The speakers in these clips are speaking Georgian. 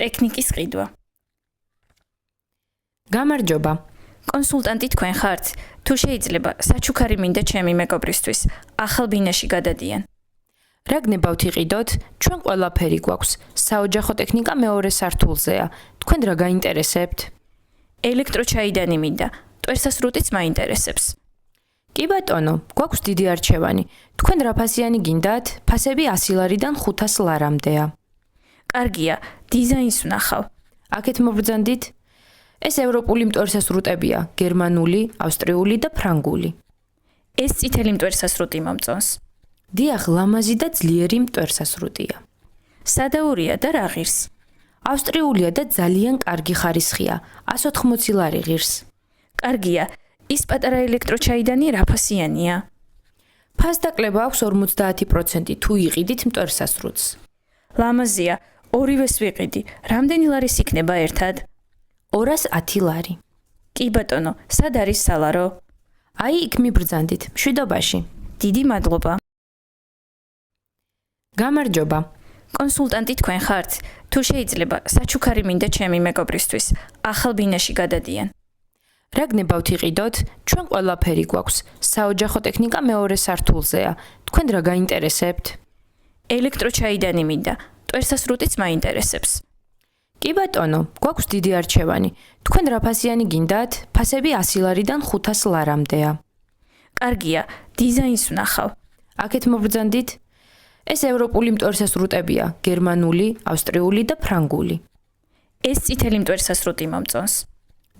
ტექნიკის ყიდვა. გამარჯობა. კონსულტანტი თქვენ ხართ? თუ შეიძლება, საჩუქარი მინდა ჩემი მეგობრისთვის. ახალ ბინაში გადადიან. რა გნებავთ იყიდოთ? ჩვენ ყველაფერი გვაქვს. საოჯახო ტექნიკა მეორე სართულზეა. თქვენ რა გაინტერესებთ? ელექტროჩაიდანი მინდა. ტვერსასრუტიც მაინტერესებს. კი ბატონო, გვაქვს დიდი არჩევანი. თქვენ რა ფასიანი გინდათ? ფასები 100 ლარიდან 500 ლარამდეა. კარგია, დიზაინს ვნახავ. აქეთ მობრძანდით? ეს ევროპული მტვერსასრუტებია, გერმანული, ავსტრიული და ფრანგული. ეს წითელი მტვერსასრუტი მომწონს. დიახ, ლამაზი და ძლიერი მტვერსასრუტია. სადაურია და რა ღირს? ავსტრიულია და ძალიან კარგი ხარისხია, 180 ლარი ღირს. კარგია, ის პატარა ელექტროჩაიდანი რა ფასიანია? ფასდაკლება აქვს 50% თუ იყიდით მტვერსასრუტს. ლამაზია, ორივეს ვიყიდი. რამდენი ლარის იქნება ერთად? 210 ლარი. კი ბატონო, სად არის სალარო? აი იქ მიბრძანდით, მშვიდობაში. დიდი მადლობა. გამარჯობა. კონსულტანტი თქვენ ხართ? თუ შეიძლება, საჩუქარი მინდა ჩემი მეგობრისთვის. ახალ ბინაში გადადიან. რა გნებავთ იყიდოთ? ჩვენ ყველაფერი გვაქვს. საოჯახო ტექნიკა მეორე სართულზეა. თქვენ რა გაინტერესებთ? ელექტროჩაიდანი მინდა. ტვერსასრუტიც მაინტერესებს. კი ბატონო, გვაქვს დიდი არჩევანი. თქვენ რა ფასიანი გინდათ? ფასები 100 ლარიდან 500 ლარამდეა. კარგია, დიზაინს ვნახავ. აქეთ მობრძანდით? ეს ევროპული მტვერსასრუტებია, გერმანული, ავსტრიული და ფრანგული. ეს წითელი მტვერსასრუტი მომწონს.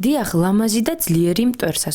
დიახ, ლამაზი და ძლიერი მტვერსასრუტია.